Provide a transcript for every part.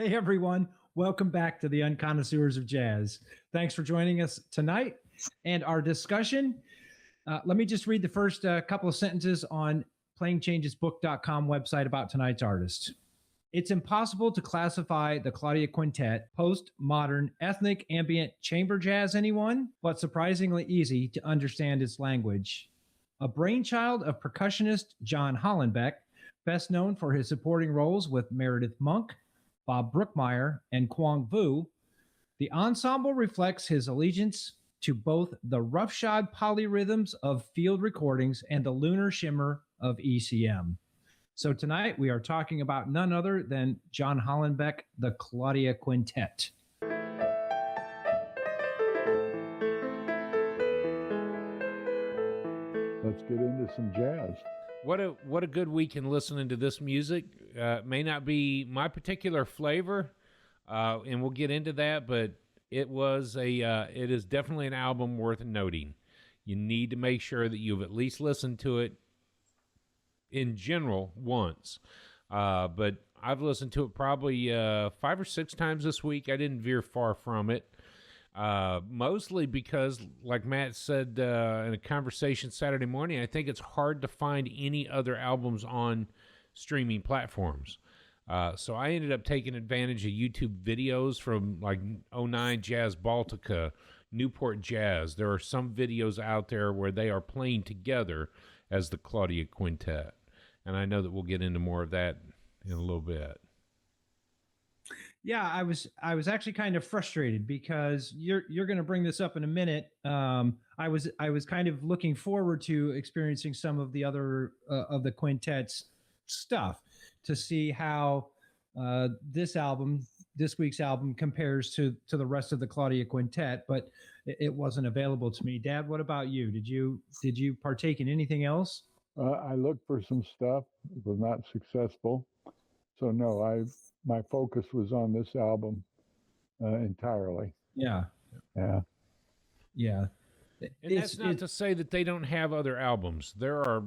Hey, everyone. Welcome back to the Unconnoisseurs of Jazz. Thanks for joining us tonight and our discussion. Let me just read the first couple of sentences on playingchangesbook.com website about tonight's artist. It's impossible to classify the Claudia Quintet post-modern ethnic ambient chamber jazz, anyone, but surprisingly easy to understand its language. A brainchild of percussionist John Hollenbeck, best known for his supporting roles with Meredith Monk, Bob Brookmeyer, and Quang Vu, the ensemble reflects his allegiance to both the roughshod polyrhythms of field recordings and the lunar shimmer of ECM. So tonight we are talking about none other than John Hollenbeck, the Claudia Quintet. Let's get into some jazz. What a good weekend listening to this music. May not be my particular flavor, and we'll get into that, but it is definitely an album worth noting. You need to make sure that you've at least listened to it in general once. But I've listened to it probably 5 or 6 times this week. I didn't veer far from it. Mostly because, like Matt said in a conversation Saturday morning, I think it's hard to find any other albums on streaming platforms. So I ended up taking advantage of YouTube videos from like 09 Jazz Baltica, Newport Jazz. There are some videos out there where they are playing together as the Claudia Quintet. And I know that we'll get into more of that in a little bit. Yeah, I was actually kind of frustrated because you're going to bring this up in a minute. I was kind of looking forward to experiencing some of the other of the quintet's stuff to see how this week's album compares to the rest of the Claudia Quintet, but it wasn't available to me. Dad, what about you? Did you partake in anything else? I looked for some stuff. It was not successful. So no, my focus was on this album entirely. Yeah. And that's not to say that they don't have other albums. There are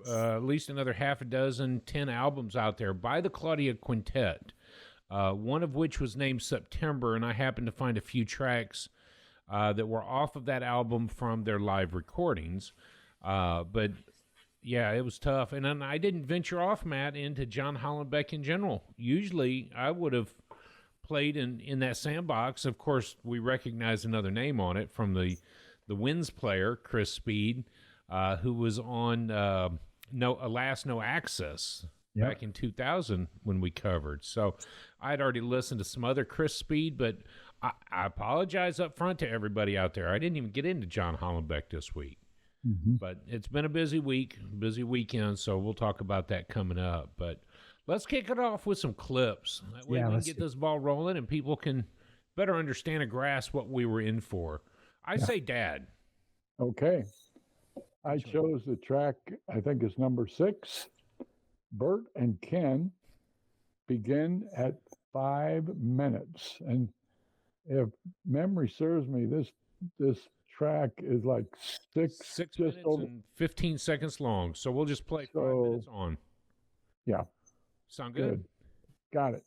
at least another half a dozen, 10 albums out there by the Claudia Quintet, one of which was named September, and I happened to find a few tracks that were off of that album from their live recordings. But yeah, it was tough. And then I didn't venture off, Matt, into John Hollenbeck in general. Usually I would have played in that sandbox. Of course, we recognize another name on it from the Winds player, Chris Speed, who was on Last No Access back in 2000 when we covered. So I'd already listened to some other Chris Speed, but I apologize up front to everybody out there. I didn't even get into John Hollenbeck this week. Mm-hmm. But it's been a busy weekend, so we'll talk about that coming up. But let's kick it off with some clips. That way we can get this ball rolling and people can better understand and grasp what we were in for. I say Dad. Okay. I chose the track, I think it's number 6. Bert and Ken begin at 5 minutes. And if memory serves me, this track is like 6 minutes and 15 seconds long. So we'll just play 5 minutes on. Yeah. Sound good? Got it.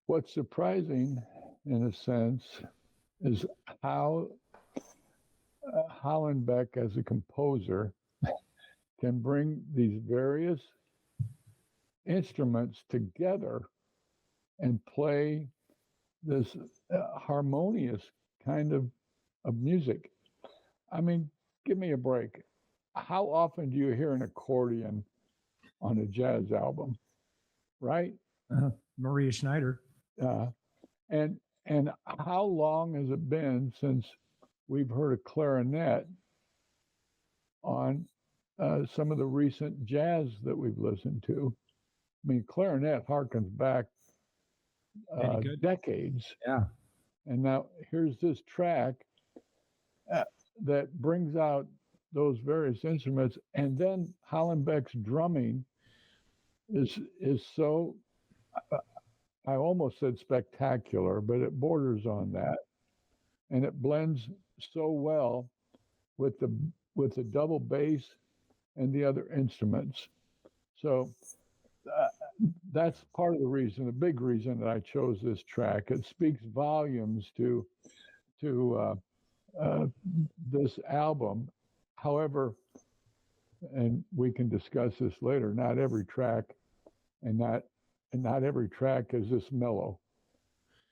What's surprising, in a sense, is how Hollenbeck, as a composer, can bring these various instruments together and play this harmonious kind of music. I mean, give me a break. How often do you hear an accordion on a jazz album, right? Maria Schneider. And how long has it been since we've heard a clarinet on some of the recent jazz that we've listened to? I mean, clarinet harkens back decades. Yeah. And now here's this track that brings out those various instruments, and then Hollenbeck's drumming is so, I almost said spectacular, but it borders on that, and it blends so well with the double bass and the other instruments. So that's part of the reason, the big reason that I chose this track. It speaks volumes to this album. However, and we can discuss this later, not every track and not every track is this mellow,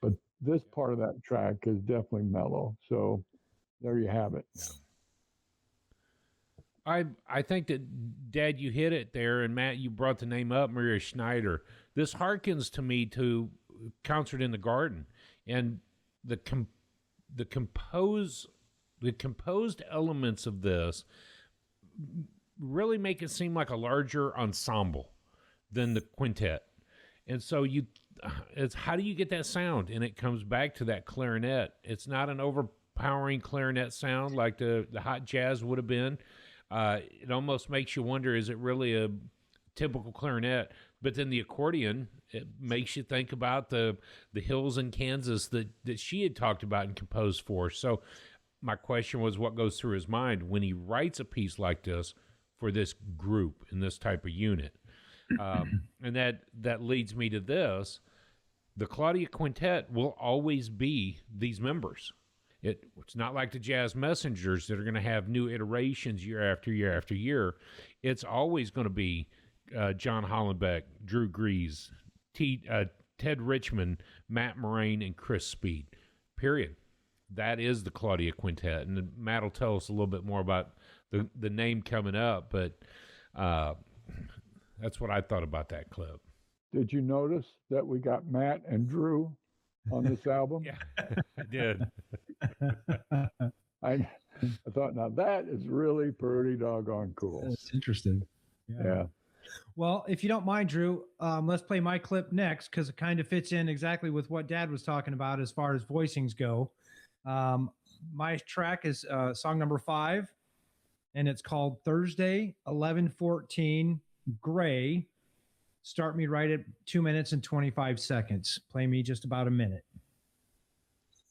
but this part of that track is definitely mellow. So there you have it. I think that, Dad, you hit it there, and Matt, you brought the name up, Maria Schneider. This harkens to me to Concert in the Garden, and the composed elements of this really make it seem like a larger ensemble than the quintet. And so it's how do you get that sound? And it comes back to that clarinet. It's not an overpowering clarinet sound like the hot jazz would have been. It almost makes you wonder, is it really a typical clarinet? But then the accordion, it makes you think about the hills in Kansas that she had talked about and composed for. So my question was, what goes through his mind when he writes a piece like this for this group in this type of unit? And that leads me to this. The Claudia Quintet will always be these members. It's not like the Jazz Messengers that are going to have new iterations year after year after year. It's always going to be John Hollenbeck, Drew Gress, Ted Reichman, Matt Moran, and Chris Speed, period. That is the Claudia Quintet. And Matt will tell us a little bit more about the name coming up, but that's what I thought about that clip. Did you notice that we got Matt and Drew on this album? Yeah, I did. I thought, now that is really pretty doggone cool. That's interesting. Yeah. Well, if you don't mind, Drew, let's play my clip next because it kind of fits in exactly with what Dad was talking about as far as voicings go. My track is song number 5, and it's called Thursday, 11:14, Gray. Start me right at 2 minutes and 25 seconds. Play me just about a minute.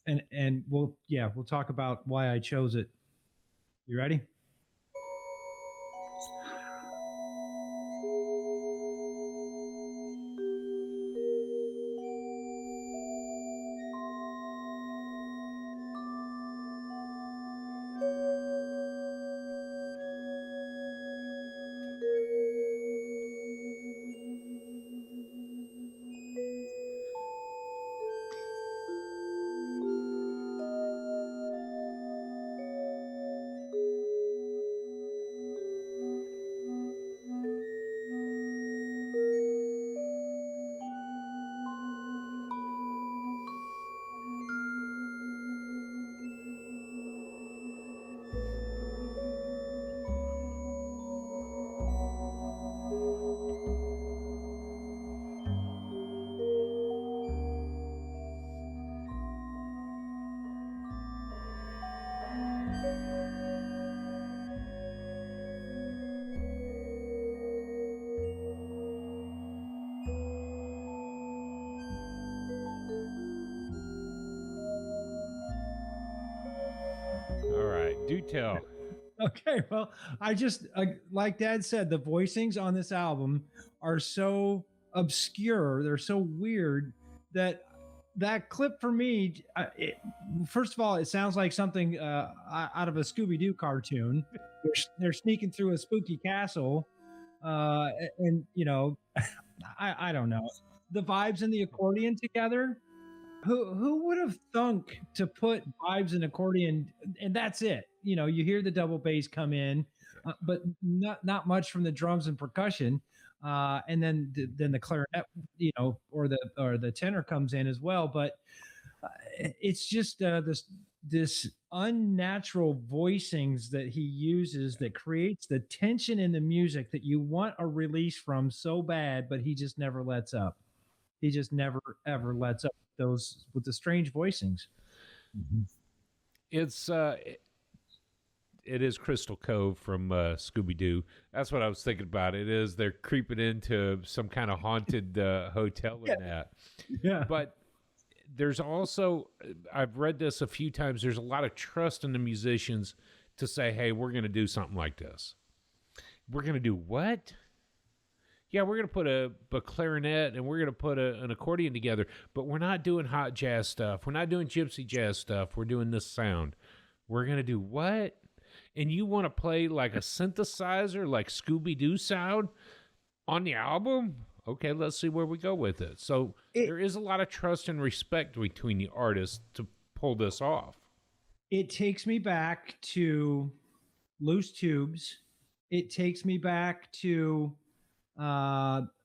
And we'll talk about why I chose it. You ready? Do tell. Okay, well, I just like Dad said, the voicings on this album are so obscure, they're so weird that that clip for me, first of all, it sounds like something out of a Scooby-Doo cartoon. They're sneaking through a spooky castle, and I don't know, the vibes and the accordion together. Who would have thunk to put vibes and accordion, and that's it? You hear the double bass come in, but not much from the drums and percussion. And then the clarinet, or the tenor comes in as well. But it's just this unnatural voicings that he uses that creates the tension in the music that you want a release from so bad, but he just never lets up. He just never ever lets up those with the strange voicings. Mm-hmm. It is Crystal Cove from Scooby-Doo. That's what I was thinking about. It is, they're creeping into some kind of haunted hotel in that. Yeah. But there's also, I've read this a few times, there's a lot of trust in the musicians to say, hey, we're going to do something like this. We're going to do what? Yeah, we're going to put a clarinet and we're going to put an accordion together, but we're not doing hot jazz stuff. We're not doing gypsy jazz stuff. We're doing this sound. We're going to do what? And you want to play like a synthesizer, like Scooby-Doo sound on the album? Okay, let's see where we go with it. So there is a lot of trust and respect between the artists to pull this off. It takes me back to Loose Tubes. It takes me back to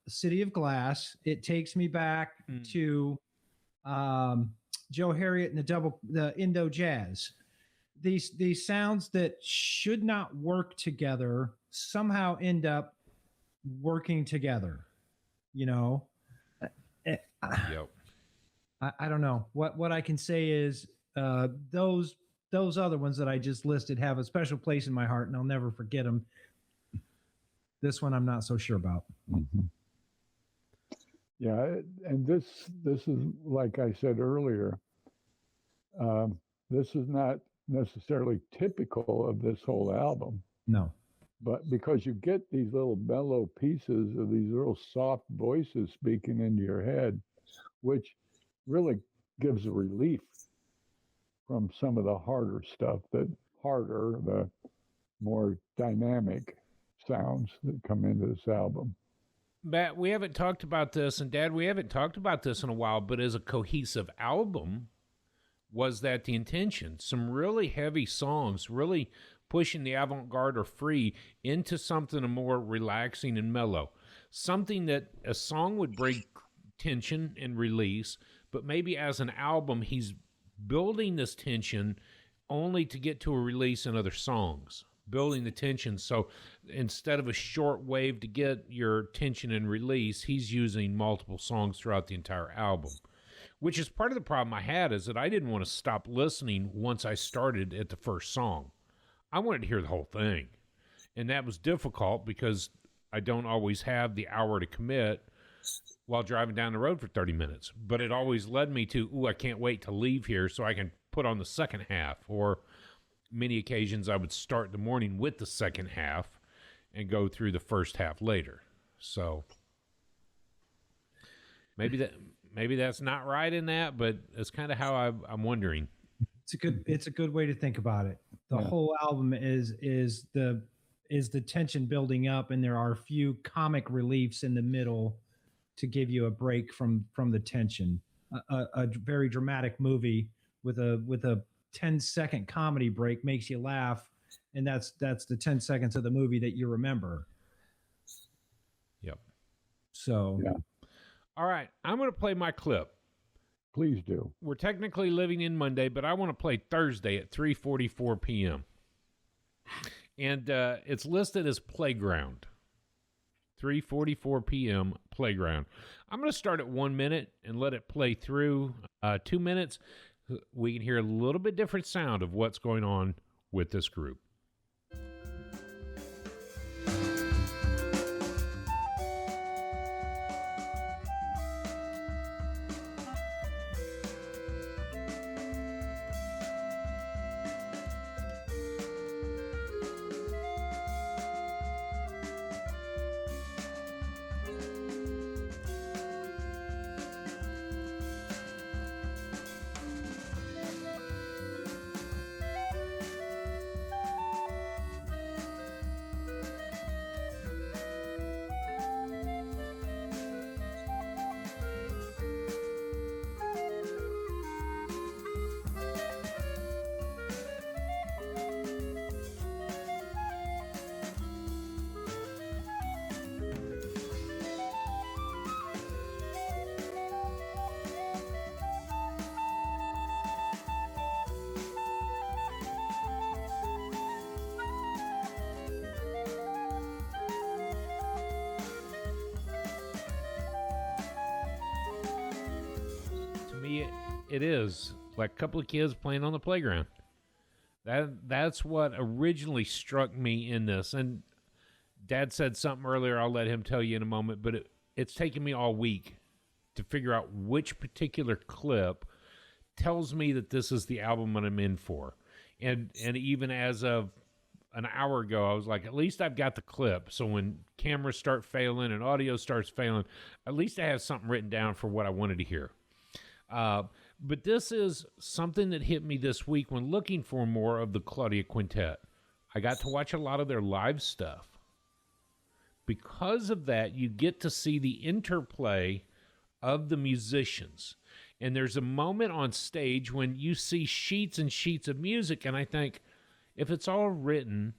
City of Glass. It takes me back to Joe Harriott and the Indo Jazz. These sounds that should not work together somehow end up working together. Yep. I don't know. What I can say is those other ones that I just listed have a special place in my heart, and I'll never forget them. This one I'm not so sure about. Mm-hmm. Yeah, and this is, like I said earlier, this is not necessarily typical of this whole album. No. But because you get these little mellow pieces of these little soft voices speaking into your head, which really gives a relief from some of the harder stuff, the more dynamic sounds that come into this album. Matt, we haven't talked about this, and Dad, we haven't talked about this in a while, but as a cohesive album, was that the intention? Some really heavy songs, really pushing the avant-garde or free into something more relaxing and mellow. Something that a song would break tension and release, but maybe as an album, he's building this tension only to get to a release in other songs, building the tension. So instead of a short wave to get your tension and release, he's using multiple songs throughout the entire album. Which is part of the problem I had, is that I didn't want to stop listening once I started at the first song. I wanted to hear the whole thing. And that was difficult because I don't always have the hour to commit while driving down the road for 30 minutes. But it always led me to, I can't wait to leave here so I can put on the second half. Or many occasions I would start the morning with the second half and go through the first half later. So maybe that's not right in that, but it's kind of how I'm wondering. It's a good way to think about it. The whole album is the tension building up, and there are a few comic reliefs in the middle to give you a break from the tension. A very dramatic movie with a 10-second comedy break makes you laugh, and that's the 10 seconds of the movie that you remember. Yep. So yeah. All right, I'm going to play my clip. Please do. We're technically living in Monday, but I want to play Thursday at 3:44 p.m. And it's listed as Playground. 3:44 p.m. Playground. I'm going to start at 1 minute and let it play through 2 minutes. We can hear a little bit different sound of what's going on with this group. it is like a couple of kids playing on the playground. That's what originally struck me in this. And Dad said something earlier, I'll let him tell you in a moment, but it's taken me all week to figure out which particular clip tells me that this is the album that I'm in for. And even as of an hour ago, I was like, at least I've got the clip. So when cameras start failing and audio starts failing, at least I have something written down for what I wanted to hear. But this is something that hit me this week when looking for more of the Claudia Quintet. I got to watch a lot of their live stuff. Because of that, you get to see the interplay of the musicians. And there's a moment on stage when you see sheets and sheets of music, and I think, if it's all written,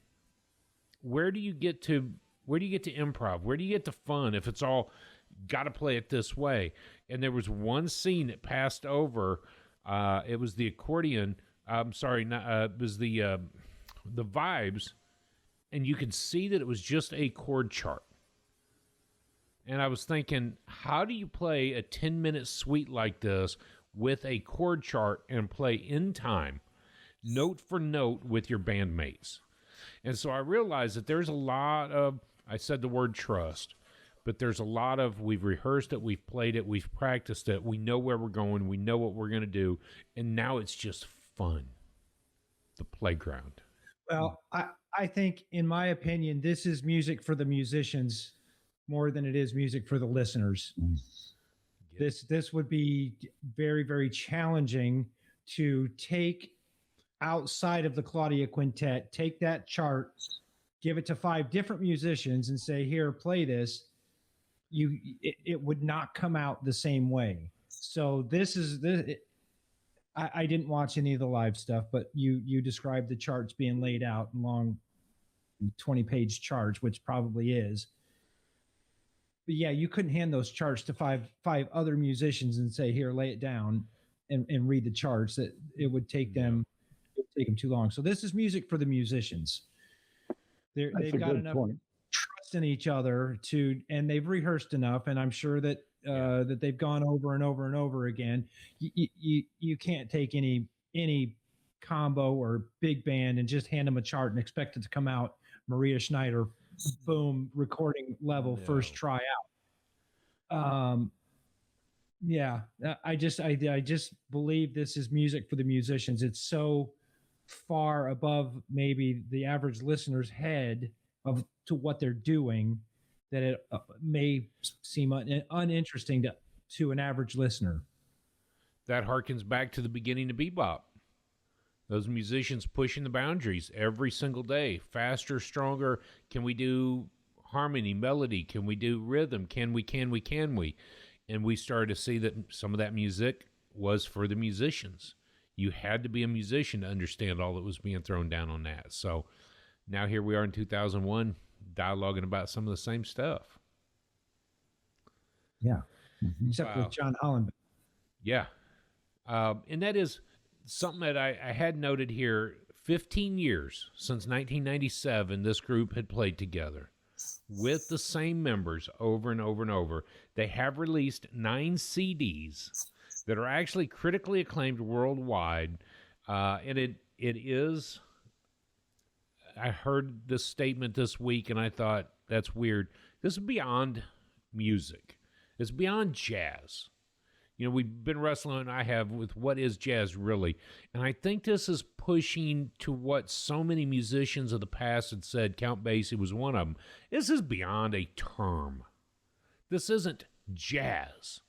where do you get to improv? Where do you get to fun if it's all got to play it this way? And there was one scene that passed over. It was the accordion. I'm sorry, it was the vibes, and you could see that it was just a chord chart. And I was thinking, how do you play a 10-minute suite like this with a chord chart and play in time, note for note, with your bandmates? And so I realized that there's a lot of, I said the word trust, but there's a lot of, we've rehearsed it, we've played it, we've practiced it, we know where we're going, we know what we're going to do, and now it's just fun. The playground. Well, I think, in my opinion, this is music for the musicians more than it is music for the listeners. This would be very, very challenging to take outside of the Claudia Quintet, take that chart, give it to 5 different musicians and say, here, play this. It would not come out the same way. So I didn't watch any of the live stuff, but you described the charts being laid out in long 20-page charts, which probably is. But yeah, you couldn't hand those charts to five other musicians and say, here, lay it down and read the charts. That it would take them too long. So this is music for the musicians. They've got enough trust in each other and they've rehearsed enough. And I'm sure that that they've gone over and over and over again. You can't take any combo or big band and just hand them a chart and expect it to come out Maria Schneider, boom, recording level, first try out. I just believe this is music for the musicians. It's so far above maybe the average listener's head to what they're doing that it may seem uninteresting to an average listener. That harkens back to the beginning of bebop. Those musicians pushing the boundaries every single day, faster, stronger. Can we do harmony, melody? Can we do rhythm? Can we? And we started to see that some of that music was for the musicians. You had to be a musician to understand all that was being thrown down on that. So now here we are in 2001, dialoguing about some of the same stuff. Yeah. Mm-hmm. Except with John Hollenbeck. Yeah. And that is something that I had noted here. 15 years since 1997, this group had played together with the same members over and over and over. They have released 9 CDs that are actually critically acclaimed worldwide. And it is, I heard this statement this week and I thought, that's weird. This is beyond music. It's beyond jazz. You know, we've been wrestling, I have, with what is jazz really. And I think this is pushing to what so many musicians of the past had said. Count Basie was one of them. This is beyond a term. This isn't jazz.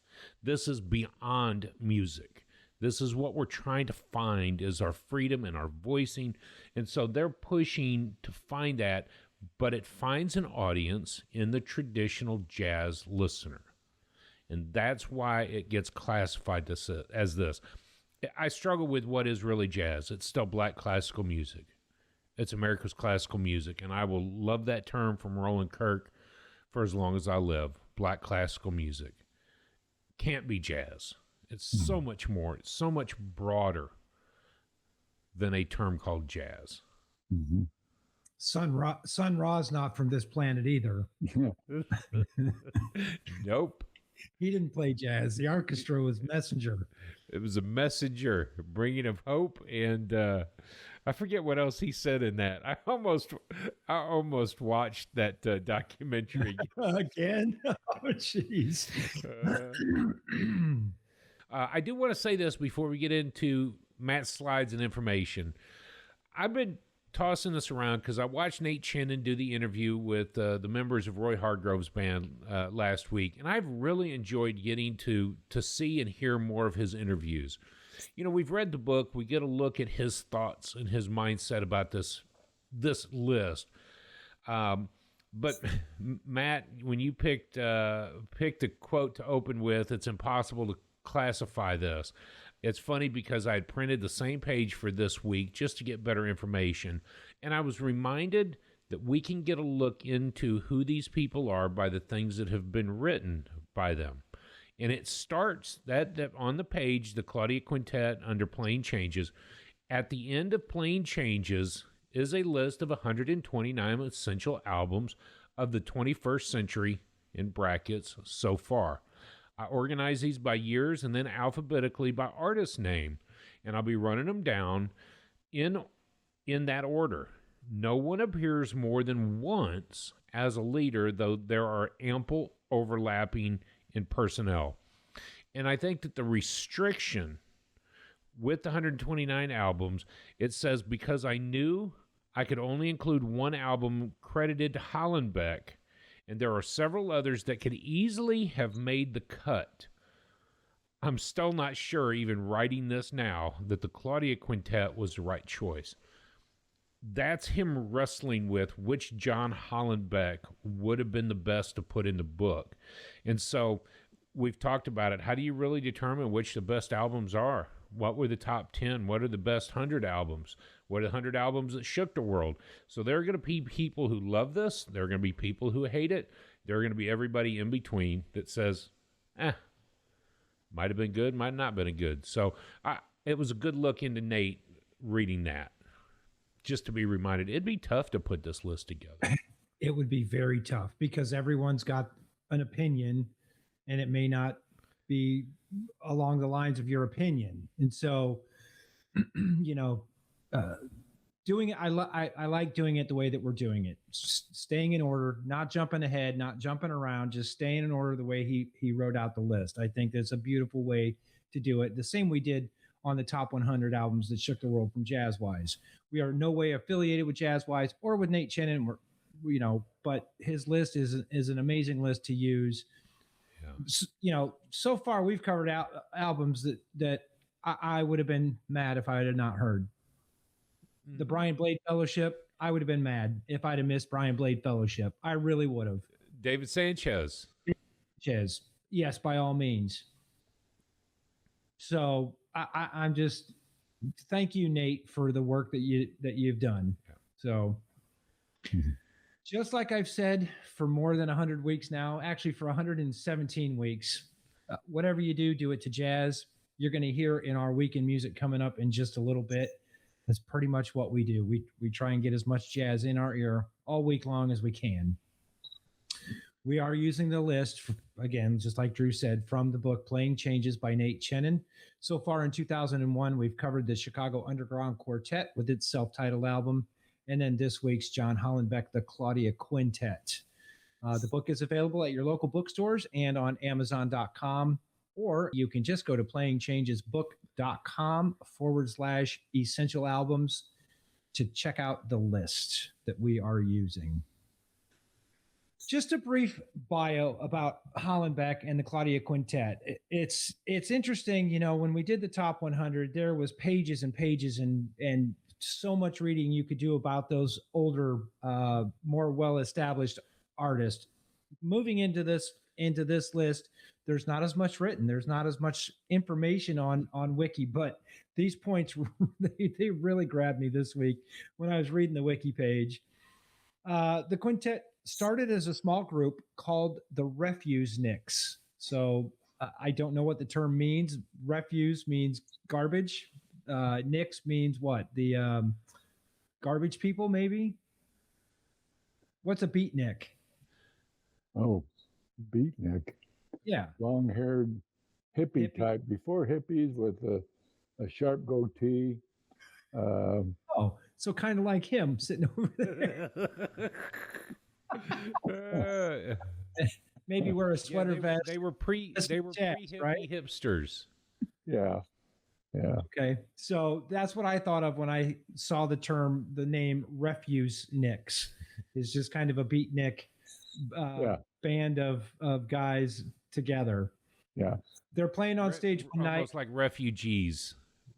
This is beyond music. This is what we're trying to find is our freedom and our voicing. And so they're pushing to find that, but it finds an audience in the traditional jazz listener. And that's why it gets classified as this. I struggle with what is really jazz. It's still black classical music. It's America's classical music. And I will love that term from Roland Kirk for as long as I live. Black classical music. Can't be jazz. It's so much more. It's so much broader than a term called jazz. Mm-hmm. Sun Ra's not from this planet either. Nope. He didn't play jazz. The orchestra was messenger. It was a messenger bringing of hope, and I forget what else he said in that. I almost watched that documentary. Again? Oh, jeez. I do want to say this before we get into Matt's slides and information. I've been tossing this around because I watched Nate Chinnon do the interview with the members of Roy Hargrove's band last week, and I've really enjoyed getting to see and hear more of his interviews. You know, we've read the book. We get a look at his thoughts and his mindset about this list. But Matt, when you picked a quote to open with, it's impossible to classify this. It's funny because I had printed the same page for this week just to get better information. And I was reminded that we can get a look into who these people are by the things that have been written by them. And it starts that on the page, the Claudia Quintet under Playing Changes. At the end of Playing Changes is a list of 129 essential albums of the 21st century, in brackets, so far. I organize these by years and then alphabetically by artist name, and I'll be running them down in that order. No one appears more than once as a leader, though there are ample overlapping in personnel. And I think that the restriction with the 129 albums, it says because I knew I could only include one album credited to Hollenbeck, and there are several others that could easily have made the cut. I'm still not sure, even writing this now, that the Claudia Quintet was the right choice. That's him wrestling with which John Hollenbeck would have been the best to put in the book. And so we've talked about it. How do you really determine which the best albums are? What were the top 10? What are the best 100 albums? What are the 100 albums that shook the world? So there are going to be people who love this. There are going to be people who hate it. There are going to be everybody in between that says, might have been good, might not have been good. So it was a good look into Nate reading that, just to be reminded. It'd be tough to put this list together. It would be very tough because everyone's got an opinion, and it may not be along the lines of your opinion. And so, doing it, I like doing it the way that we're doing it, staying in order, not jumping ahead, not jumping around, just staying in order the way he wrote out the list. I think that's a beautiful way to do it. The same we did on the top 100 albums that shook the world from Jazzwise. We are no way affiliated with Jazzwise or with Nate Chinnon. But his list is an amazing list to use. Yeah. So far we've covered out albums that I would have been mad if I had not heard. Mm-hmm. The Brian Blade Fellowship, I would have been mad if I'd have missed Brian Blade Fellowship. I really would have. David Sanchez. Yes, by all means. So I'm just thank you, Nate, for the work that you've done. Yeah. So just like I've said for more than 100 weeks now, actually for 117 weeks, whatever you do it to jazz. You're going to hear in our Week in Music coming up in just a little bit. That's pretty much what we do. We try and get as much jazz in our ear all week long as we can. We are using the list, again, just like Drew said, from the book Playing Changes by Nate Chinnon. So far in 2001, we've covered the Chicago Underground Quartet with its self-titled album. And then this week's John Hollenbeck, the Claudia Quintet. The book is available at your local bookstores and on Amazon.com, or you can just go to playingchangesbook.com/essential albums to check out the list that we are using. Just a brief bio about Hollenbeck and the Claudia Quintet. It's interesting, when we did the top 100, there was pages and pages and so much reading you could do about those older, more well-established artists. Moving into this list, there's not as much written. There's not as much information on Wiki, but these points, they really grabbed me this week when I was reading the Wiki page. The quintet started as a small group called the Refuseniks. So I don't know what the term means. Refuse means garbage. Nix means what? The garbage people, maybe? What's a beatnik? Oh, beatnik. Yeah. long-haired hippie type, before hippies with a sharp goatee. Oh, so kind of like him sitting over there. Maybe wear a sweater vest. They were pre-hippie right? hipsters. Yeah. Okay, so that's what I thought of when I saw the name Refuseniks. It's just kind of a beatnik band of guys together. Yeah. They're playing on stage one night. Almost like refugees.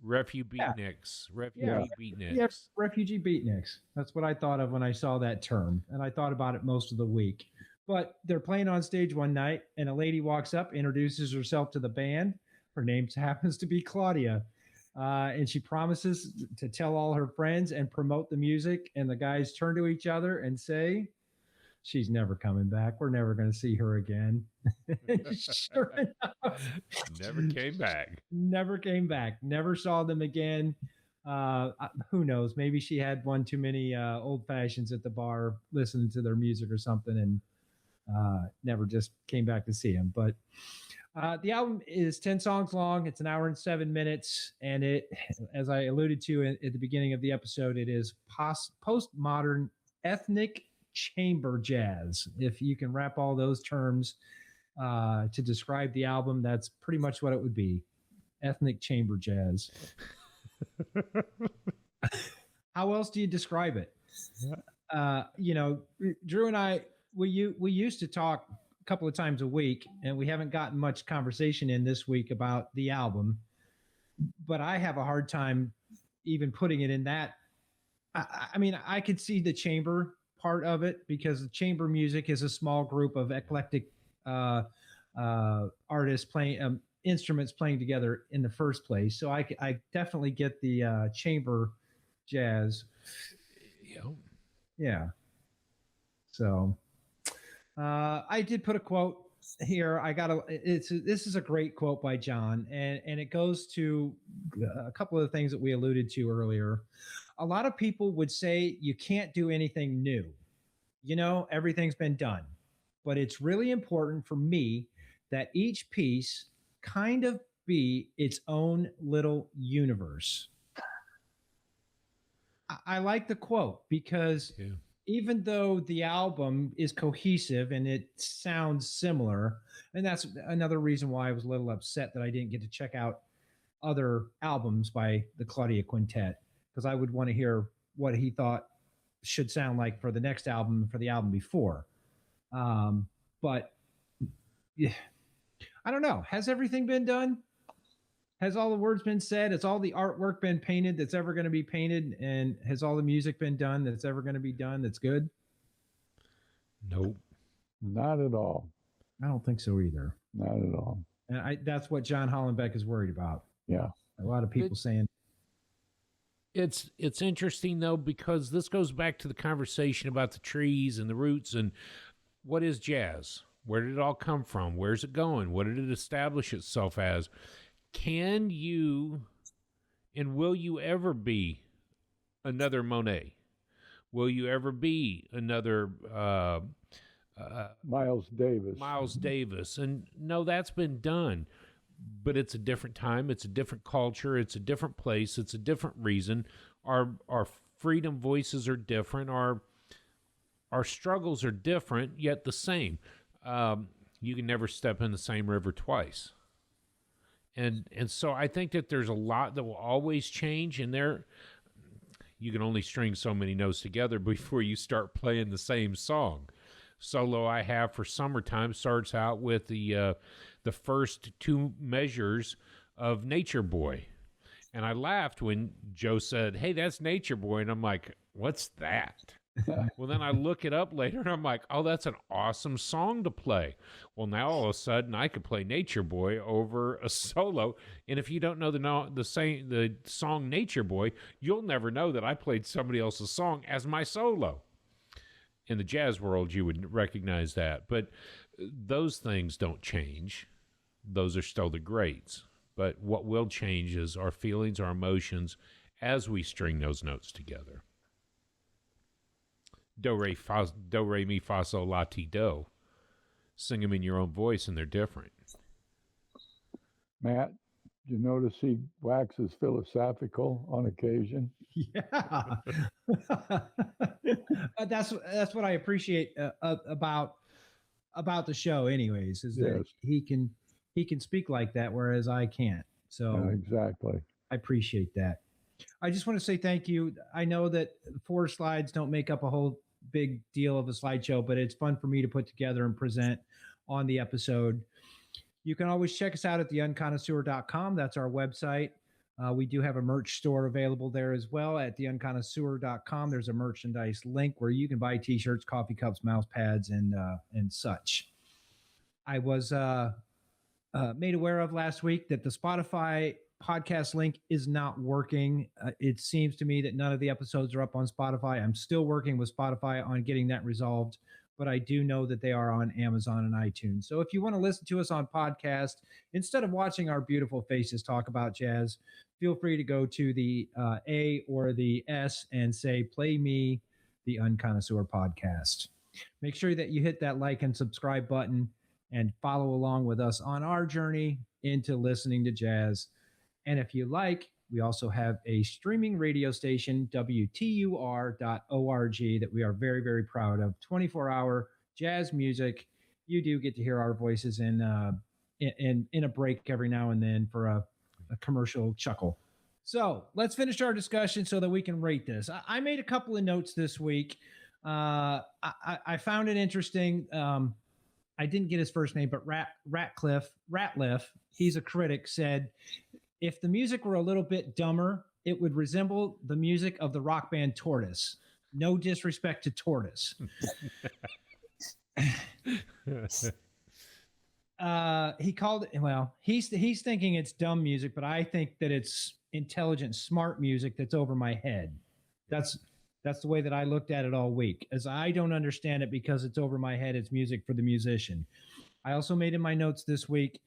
Beatniks. Beatniks. Yeah, refugee beatniks. That's what I thought of when I saw that term. And I thought about it most of the week. But they're playing on stage one night, and a lady walks up, introduces herself to the band. Her name happens to be Claudia. And she promises to tell all her friends and promote the music. And the guys turn to each other and say, she's never coming back. We're never going to see her again. Sure enough, never came back. Never came back. Never saw them again. Who knows? Maybe she had one too many old fashions at the bar, listening to their music or something, and never just came back to see him. But the album is 10 songs long. It's an hour and 7 minutes. And it, as I alluded to at the beginning of the episode, it is postmodern ethnic chamber jazz. If you can wrap all those terms to describe the album, that's pretty much what it would be. Ethnic chamber jazz. How else do you describe it? Drew and I, we used to talk a couple of times a week, and we haven't gotten much conversation in this week about the album, but I have a hard time even putting it in that. I mean, I could see the chamber part of it, because the chamber music is a small group of eclectic artists playing instruments playing together in the first place. So I definitely get the chamber jazz. Yeah. So I did put a quote here. This is a great quote by John, and it goes to a couple of the things that we alluded to earlier. A lot of people would say you can't do anything new. Everything's been done. But it's really important for me that each piece kind of be its own little universe. I like the quote, because even though the album is cohesive and it sounds similar, and that's another reason why I was a little upset that I didn't get to check out other albums by the Claudia Quintet, because I would want to hear what he thought should sound like for the next album and for the album before. But yeah, I don't know. Has everything been done? Has all the words been said? Has all the artwork been painted that's ever going to be painted? And has all the music been done that's ever going to be done that's good? Nope. Not at all. I don't think so either. Not at all. And that's what John Hollenbeck is worried about. Yeah. A lot of people saying. It's interesting, though, because this goes back to the conversation about the trees and the roots and what is jazz? Where did it all come from? Where's it going? What did it establish itself as? Can you and will you ever be another Monet? Will you ever be another Miles Davis? Miles Davis. And no, that's been done. But it's a different time. It's a different culture. It's a different place. It's a different reason. Our freedom voices are different. Our struggles are different, yet the same. You can never step in the same river twice. And so I think that there's a lot that will always change, and you can only string so many notes together before you start playing the same song. Solo I have for Summertime starts out with the first two measures of Nature Boy. And I laughed when Joe said, "Hey, that's Nature Boy." And I'm like, "What's that?" Well, then I look it up later and I'm like, "Oh, that's an awesome song to play." Well, now all of a sudden I could play Nature Boy over a solo. And if you don't know the song Nature Boy, you'll never know that I played somebody else's song as my solo. In the jazz world, you would recognize that. But those things don't change. Those are still the greats. But what will change is our feelings, our emotions, as we string those notes together. Do, re, mi, fa, sol, la, ti, do. sing them in your own voice, and they're different. Matt, you notice he waxes philosophical on occasion? Yeah. That's what I appreciate about the show anyways, is that he can speak like that, whereas I can't. So exactly. I appreciate that. I just want to say thank you. I know that 4 slides don't make up a whole big deal of a slideshow, but it's fun for me to put together and present on the episode. You can always check us out at theunconnoisseur.com. That's our website. We do have a merch store available there as well at theunconnoisseur.com. There's a merchandise link where you can buy t-shirts, coffee cups, mouse pads, and such. I was made aware of last week that the Spotify podcast link is not working. It seems to me that none of the episodes are up on Spotify. I'm still working with Spotify on getting that resolved, but I do know that they are on Amazon and iTunes. So if you want to listen to us on podcast, instead of watching our beautiful faces talk about jazz, feel free to go to the A or the S and say, play me the Unconnoisseur podcast. Make sure that you hit that like and subscribe button and follow along with us on our journey into listening to jazz. And if you like, we also have a streaming radio station, WTUR.org, that we are very, very proud of. 24-hour jazz music. You do get to hear our voices in a break every now and then for a commercial chuckle. So let's finish our discussion so that we can rate this. I made a couple of notes this week. I found it interesting. I didn't get his first name, but Ratliff, he's a critic, said, if the music were a little bit dumber, it would resemble the music of the rock band Tortoise. No disrespect to Tortoise. He called it, well, he's thinking it's dumb music, but I think that it's intelligent, smart music that's over my head. That's the way that I looked at it all week, as I don't understand it because it's over my head. It's music for the musician. I also made in my notes this week,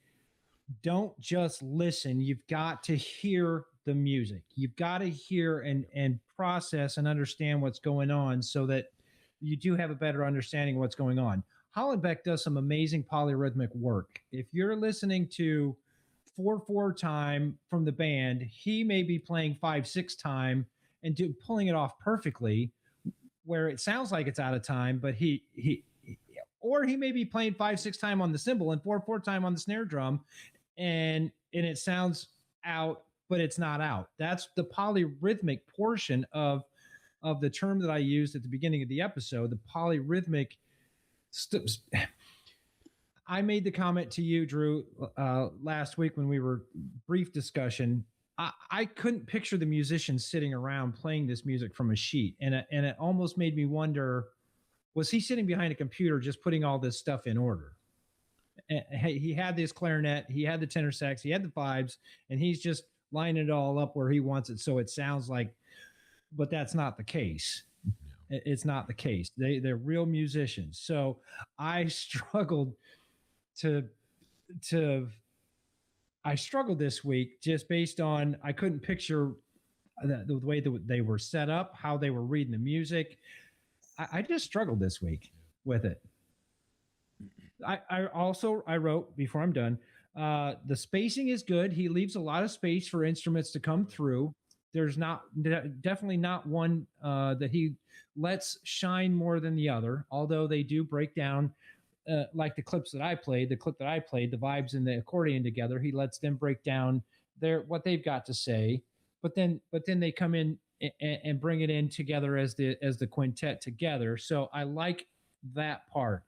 don't just listen. You've got to hear the music. You've got to hear and process and understand what's going on so that you do have a better understanding of what's going on. Hollenbeck does some amazing polyrhythmic work. If you're listening to 4/4 time from the band, he may be playing 5/6 time and pulling it off perfectly, where it sounds like it's out of time, but he may be playing 5/6 time on the cymbal and 4/4 time on the snare drum, and it sounds out, but it's not out. That's the polyrhythmic portion of the term that I used at the beginning of the episode. The polyrhythmic. I made the comment to you, Drew, last week when we were brief discussion. I couldn't picture the musician sitting around playing this music from a sheet, and it almost made me wonder, was he sitting behind a computer just putting all this stuff in order? And he had this clarinet, he had the tenor sax, he had the vibes, and he's just lining it all up where he wants it, so it sounds like. But that's not the case. It's not the case. They're real musicians. So I struggled I struggled this week just based on, I couldn't picture the way that they were set up, how they were reading the music. I just struggled this week with it. I wrote, before I'm done, the spacing is good. He leaves a lot of space for instruments to come through. There's definitely not one that he lets shine more than the other, although they do break down, like the clip that I played, the vibes and the accordion together. He lets them break down what they've got to say, but then they come in and bring it in together as the quintet together. So I like that part.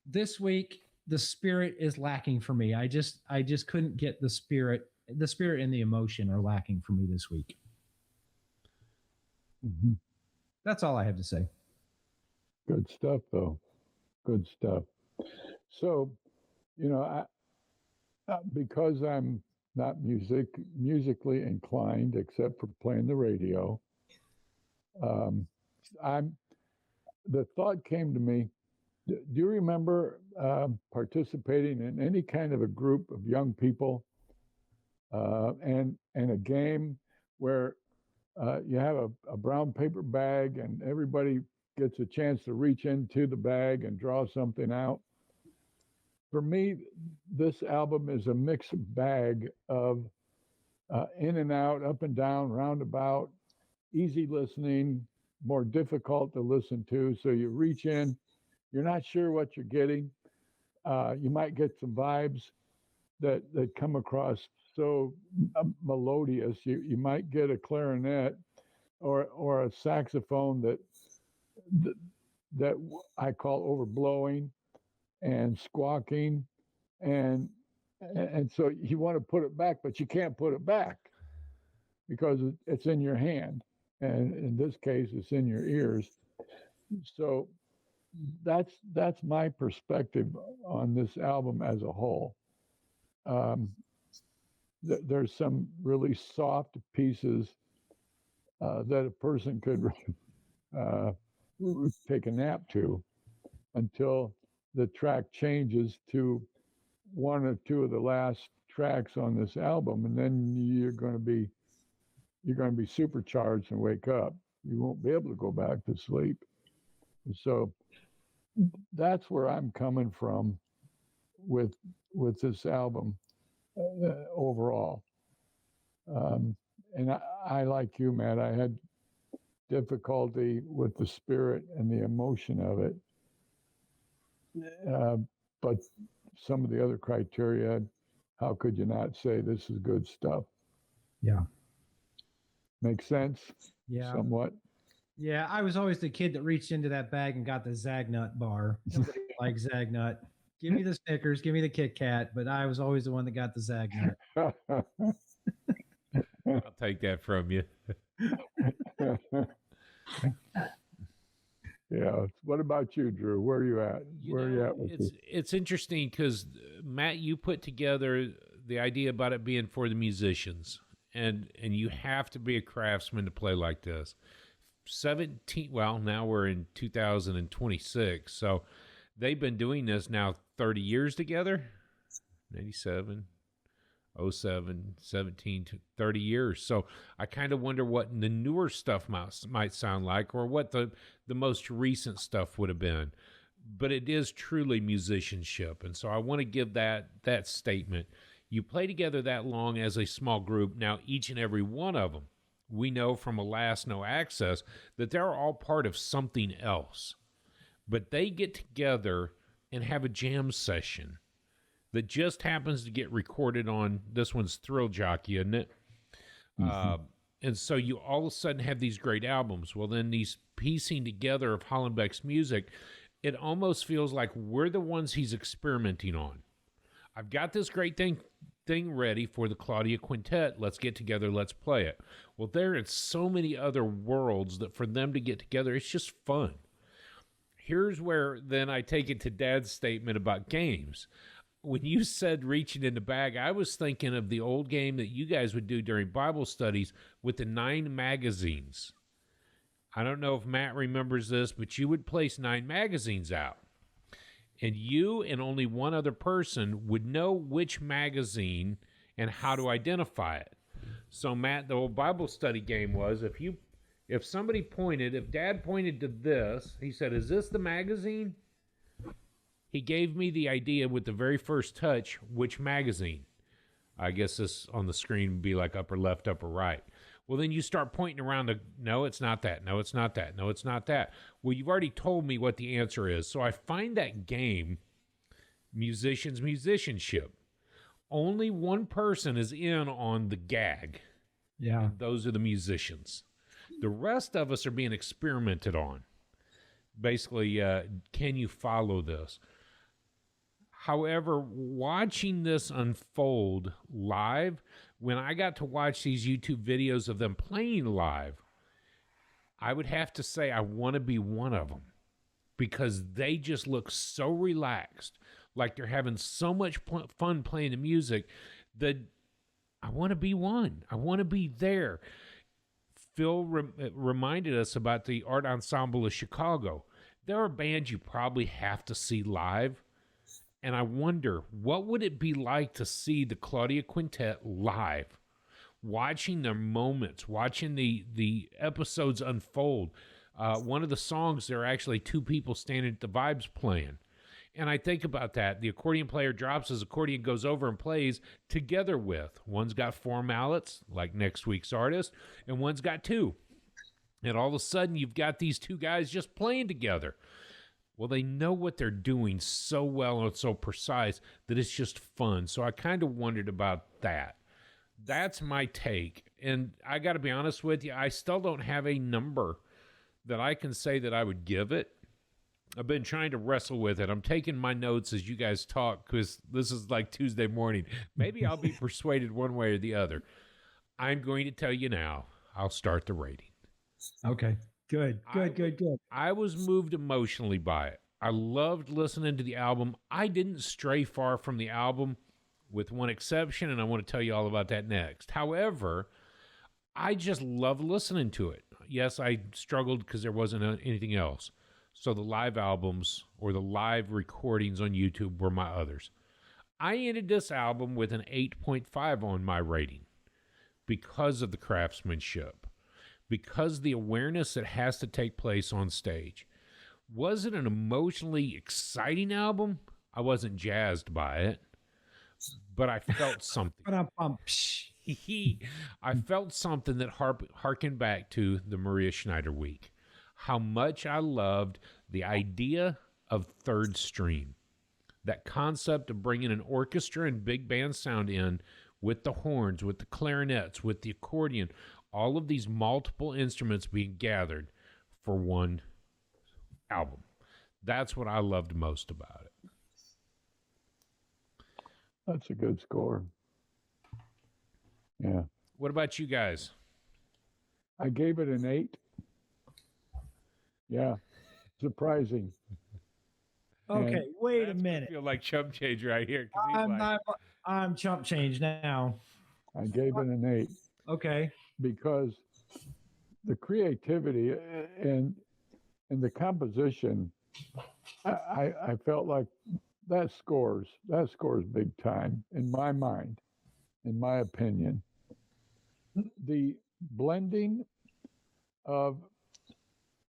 This week, the spirit is lacking for me. I just couldn't get the spirit. The spirit and the emotion are lacking for me this week. Mm-hmm. That's all I have to say. Good stuff, though. Good stuff. So, because I'm not musically inclined, except for playing the radio, the thought came to me. Do you remember participating in any kind of a group of young people and a game where you have a brown paper bag and everybody gets a chance to reach into the bag and draw something out. For me, this album is a mixed bag of in and out, up and down, roundabout, easy listening, more difficult to listen to. So you reach in, you're not sure what you're getting. You might get some vibes that come across so melodious. You might get a clarinet or a saxophone that I call overblowing and squawking, and so you want to put it back, but you can't put it back because it's in your hand, and in this case, it's in your ears. So that's my perspective on this album as a whole. There's some really soft pieces that a person could take a nap to until the track changes to one or two of the last tracks on this album, and then you're going to be supercharged and wake up. You won't be able to go back to sleep. So that's where I'm coming from with this album overall. And I like you, Matt, I had difficulty with the spirit and the emotion of it. But some of the other criteria, how could you not say this is good stuff? Yeah. Makes sense? Yeah. Somewhat. Yeah, I was always the kid that reached into that bag and got the Zagnut bar. Nobody likes Zagnut. Give me the Snickers, give me the Kit Kat, but I was always the one that got the Zagnut. I'll take that from you. Yeah. What about you, Drew? Where are you at? Where are you at with this? It's interesting because, Matt, you put together the idea about it being for the musicians, and you have to be a craftsman to play like this. Now we're in 2026, so they've been doing this now 30 years together. 87, 07, 17, 30 years. So I kind of wonder what the newer stuff might sound like, or what the most recent stuff would have been. But it is truly musicianship, and so I want to give that statement. You play together that long as a small group. Now, each and every one of them, we know from Alas No Access that they're all part of something else. But they get together and have a jam session that just happens to get recorded on, this one's Thrill Jockey, isn't it? Mm-hmm. And so you all of a sudden have these great albums. Well, then these piecing together of Hollenbeck's music, it almost feels like we're the ones he's experimenting on. I've got this great thing ready for the Claudia Quintet. Let's get together. Let's play it. Well, there are so many other worlds that for them to get together, it's just fun. Here's where then I take it to Dad's statement about games. When you said reaching in the bag, I was thinking of the old game that you guys would do during Bible studies with the 9 magazines. I don't know if Matt remembers this, but you would place 9 magazines out. And you and only one other person would know which magazine and how to identify it. So, Matt, the old Bible study game was if somebody pointed, if Dad pointed to this, he said, "Is this the magazine?" He gave me the idea with the very first touch, which magazine. I guess this on the screen would be like upper left, upper right. Well, then you start pointing around to, no, it's not that. No, it's not that. No, it's not that. Well, you've already told me what the answer is. So I find that game, musicianship. Only one person is in on the gag. Yeah. And those are the musicians. The rest of us are being experimented on. Basically, can you follow this? However, watching this unfold live, when I got to watch these YouTube videos of them playing live, I would have to say I want to be one of them because they just look so relaxed, like they're having so much fun playing the music that I want to be one. I want to be there. Phil reminded us about the Art Ensemble of Chicago. There are bands you probably have to see live. And I wonder, what would it be like to see the Claudia Quintet live, watching their moments, watching the episodes unfold. One of the songs, there are actually two people standing at the vibes playing. And I think about that. The accordion player drops his accordion, goes over and plays together with. One's got 4 mallets, like next week's artist, and one's got 2. And all of a sudden, you've got these 2 guys just playing together. Well, they know what they're doing so well and it's so precise that it's just fun. So I kind of wondered about that. That's my take. And I got to be honest with you, I still don't have a number that I can say that I would give it. I've been trying to wrestle with it. I'm taking my notes as you guys talk because this is like Tuesday morning. Maybe I'll be persuaded one way or the other. I'm going to tell you now. I'll start the rating. Okay. Good. I was moved emotionally by it. I loved listening to the album. I didn't stray far from the album with one exception, and I want to tell you all about that next. However, I just love listening to it. Yes, I struggled because there wasn't anything else. So the live albums or the live recordings on YouTube were my others. I ended this album with an 8.5 on my rating because of the craftsmanship, because the awareness that has to take place on stage. Was it an emotionally exciting album? I wasn't jazzed by it, but I felt something. I felt something that harkened back to the Maria Schneider week. How much I loved the idea of third stream. That concept of bringing an orchestra and big band sound in with the horns, with the clarinets, with the accordion, all of these multiple instruments being gathered for one album. That's what I loved most about it. That's a good score. Yeah. What about you guys? I gave it an 8. Yeah. Surprising. Okay, wait a minute. I feel like chump change right here. I'm chump change now. I gave it an 8. Okay. Because the creativity and the composition, I felt like that scores big time in my mind, in my opinion. The blending of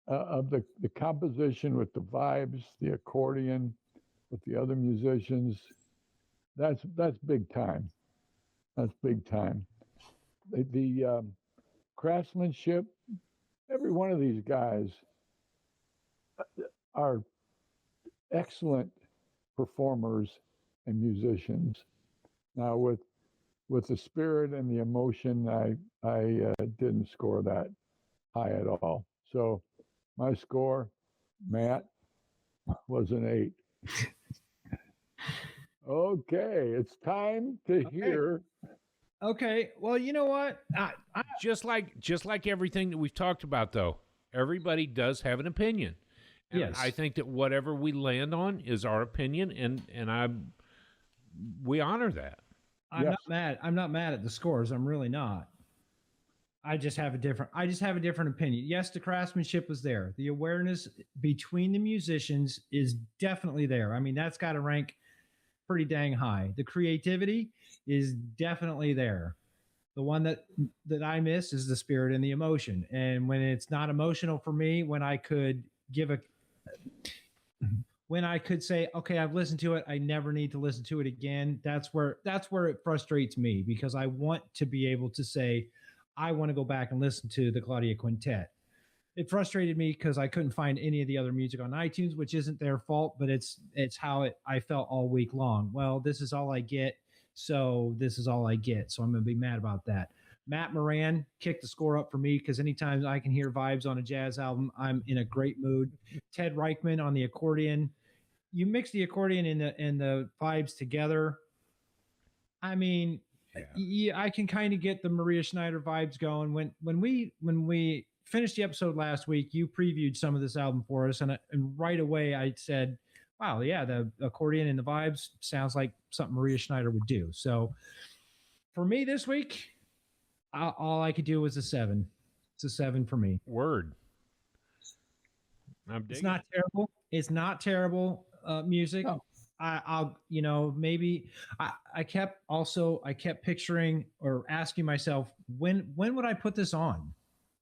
the composition with the vibes, the accordion, with the other musicians, that's big time. That's big time. The craftsmanship, every one of these guys are excellent performers and musicians. Now with the spirit and the emotion, I didn't score that high at all. So my score, Matt, was an 8. Okay, it's time to hear. Okay, well, you know what? Just like everything that we've talked about, though, everybody does have an opinion. And yes. I think that whatever we land on is our opinion, and we honor that. I'm not mad at the scores. I'm really not. I just have a different opinion. Yes, the craftsmanship was there. The awareness between the musicians is definitely there. I mean, that's got to rank pretty dang high. The creativity is definitely there. The one that I miss is the spirit and the emotion. And when it's not emotional for me, when I could say, okay, I've listened to it, I never need to listen to it again. That's where it frustrates me, because I want to be able to say, I want to go back and listen to the Claudia Quintet. It frustrated me because I couldn't find any of the other music on iTunes, which isn't their fault, but it's how I felt all week long. Well, this is all I get, so this is all I get. So I'm going to be mad about that. Matt Moran kicked the score up for me, because anytime I can hear vibes on a jazz album, I'm in a great mood. Ted Reichman on the accordion. You mix the accordion and the vibes together. I mean, yeah, I can kind of get the Maria Schneider vibes going. When we finished the episode last week, you previewed some of this album for us, and right away I said, wow, yeah, the accordion and the vibes sounds like something Maria Schneider would do. So for me this week, all I could do was a 7. It's a 7 for me. Word. It's not terrible. It's not terrible music. No. I kept picturing or asking myself, when would I put this on?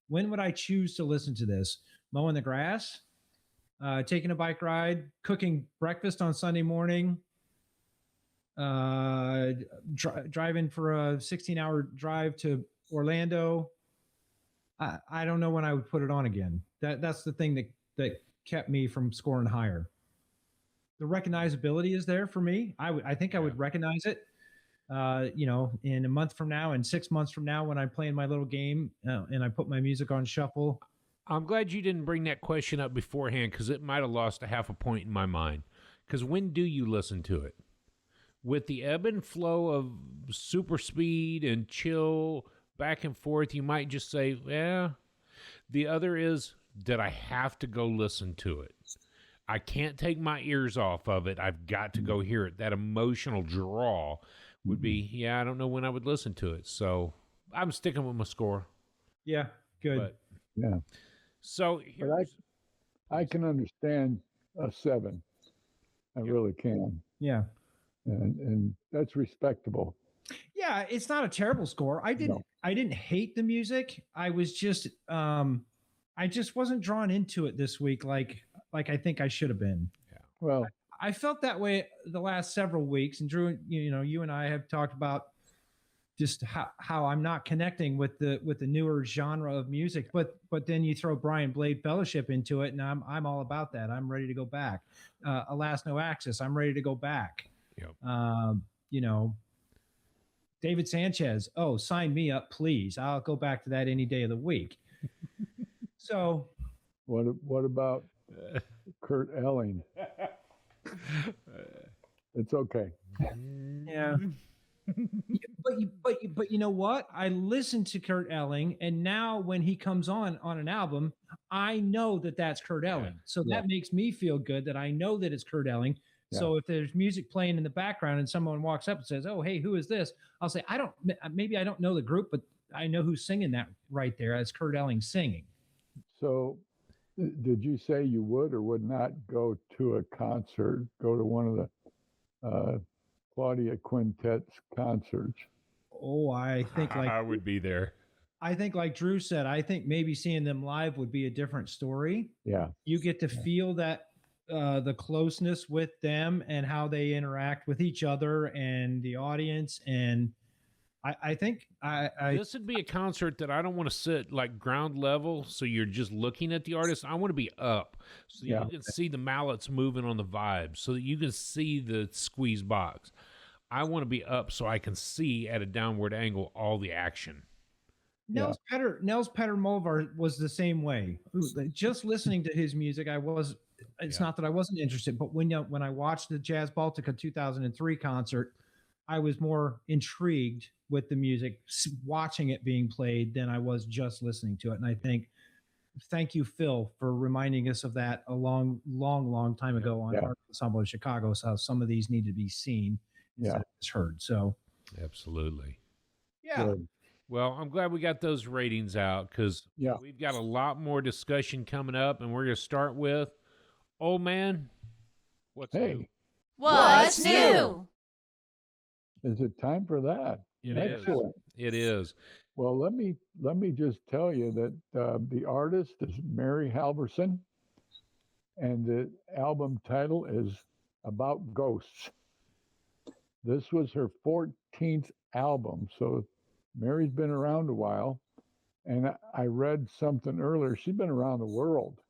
When would I choose to listen to this? mowing the grass, taking a bike ride, cooking breakfast on Sunday morning, driving for a 16-hour drive to Orlando. I don't know when I would put it on again. That's the thing that kept me from scoring higher. The recognizability is there for me. I think I would recognize it, in a month from now and 6 months from now when I'm playing my little game and I put my music on shuffle. I'm glad you didn't bring that question up beforehand, because it might have lost a half a point in my mind. Because when do you listen to it? With the ebb and flow of super speed and chill back and forth, you might just say, yeah. The other is, did I have to go listen to it? I can't take my ears off of it. I've got to go hear it. That emotional draw would be, I don't know when I would listen to it. So I'm sticking with my score. Yeah, good. But, Yeah. So I can understand a 7. I really can. Yeah. And that's respectable. Yeah, it's not a terrible score. I didn't hate the music. I was just I just wasn't drawn into it this week like I think I should have been. Yeah. Well, I felt that way the last several weeks, and Drew, you and I have talked about just how I'm not connecting with the newer genre of music, but then you throw Brian Blade Fellowship into it, and I'm all about that. I'm ready to go back. Alas, No Axis. I'm ready to go back. Yep. David Sanchez. Oh, sign me up, please. I'll go back to that any day of the week. So, what about Kurt Elling? It's okay. Yeah. But you know what? I listened to Kurt Elling, and now when he comes on an album, I know that that's Kurt Elling. So that makes me feel good that I know that it's Kurt Elling. Yeah. So if there's music playing in the background and someone walks up and says, "Oh, hey, who is this?" I'll say, maybe I don't know the group, but I know who's singing that right there. As Kurt Elling singing. So did you say you would or would not go to a concert, go to one of the Claudia Quintet's concerts? Oh, I think I would be there. I think like Drew said, I think maybe seeing them live would be a different story. Yeah. You get to feel that the closeness with them and how they interact with each other and the audience. And I think this would be a concert that I don't want to sit like ground level, so you're just looking at the artist. I want to be up, so you can see the mallets moving on the vibes, so that you can see the squeeze box. I want to be up so I can see at a downward angle all the action. Nels Petter Molvar was the same way. Just listening to his music, it's not that I wasn't interested, but when I watched the Jazz Baltica 2003 concert, I was more intrigued with the music, watching it being played, than I was just listening to it. And I think, thank you, Phil, for reminding us of that a long time ago on Art Ensemble in Chicago. So some of these need to be seen instead of just heard. So, absolutely. Yeah. Good. Well, I'm glad we got those ratings out, because we've got a lot more discussion coming up, and we're going to start with, old man, what's new? What's new? Is it time for that? Excellent. It is. Well, let me just tell you that the artist is Mary Halverson, and the album title is About Ghosts. This was her 14th album, so Mary's been around a while. And I read something earlier. She's been around the world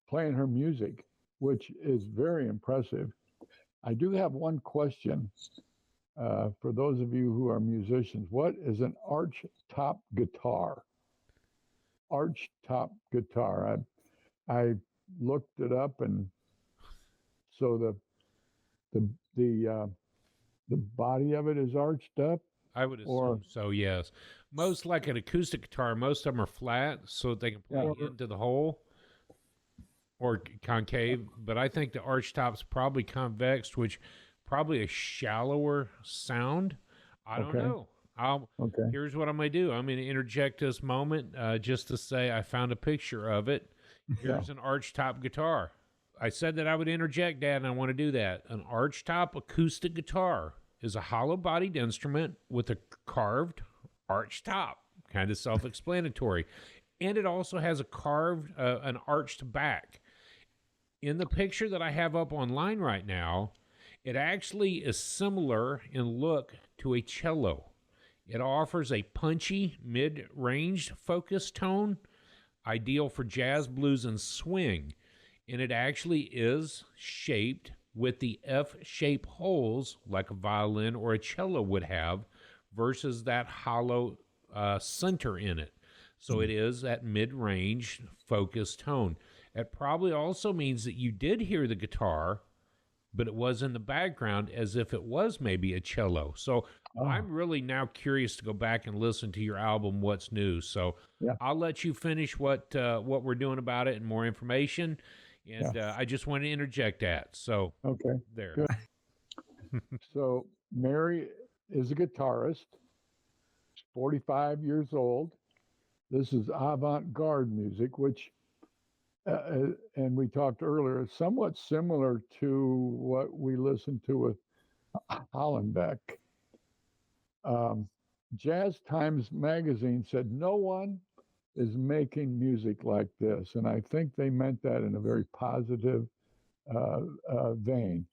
playing her music, which is very impressive. I do have one question for those of you who are musicians. What is an arch top guitar? Arch top guitar. I looked it up, and so the body of it is arched up. I would assume so, yes. Most, like an acoustic guitar, most of them are flat so that they can play into the hole, or concave. But I think the arch top's probably convex, which probably a shallower sound. I don't know. Here's what I'm going to do. I'm going to interject this moment just to say I found a picture of it. Here's an arch top guitar. I said that I would interject, Dad, and I want to do that. An arch top acoustic guitar is a hollow-bodied instrument with a carved arch top. Kind of self-explanatory. and it also has a carved, an arched back. In the picture that I have up online right now, it actually is similar in look to a cello. It offers a punchy, mid-range focus tone, ideal for jazz, blues, and swing. And it actually is shaped with the F-shape holes like a violin or a cello would have versus that hollow center in it. So it is that mid-range focus tone. It probably also means that you did hear the guitar, but it was in the background as if it was maybe a cello. So I'm really now curious to go back and listen to your album, What's New. So I'll let you finish what we're doing about it and more information. And I just want to interject that. So there. Good. So Mary is a guitarist. She's 45 years old. This is avant-garde music, which, and we talked earlier, is somewhat similar to what we listened to with Hollenbeck. Jazz Times magazine said no one is making music like this, and I think they meant that in a very positive vein.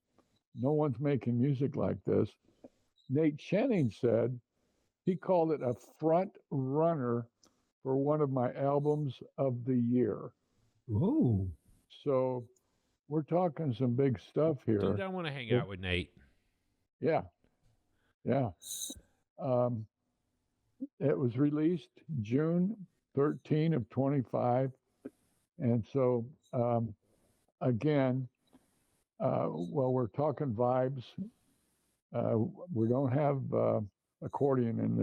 No one's making music like this. Nate Chenning said he called it a front runner for one of my albums of the year. Ooh. So we're talking some big stuff here. Dude, I want to hang out with Nate. Yeah. Yeah. It was released June 13 of 25. And so, again, well, we're talking vibes. We don't have accordion in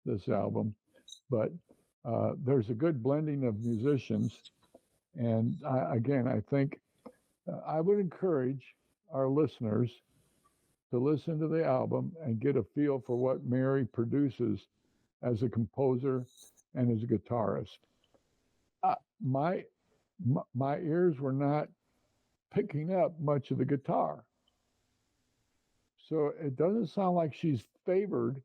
this album, but there's a good blending of musicians. And I think I would encourage our listeners to listen to the album and get a feel for what Mary produces as a composer and as a guitarist. My ears were not picking up much of the guitar. So it doesn't sound like she's favored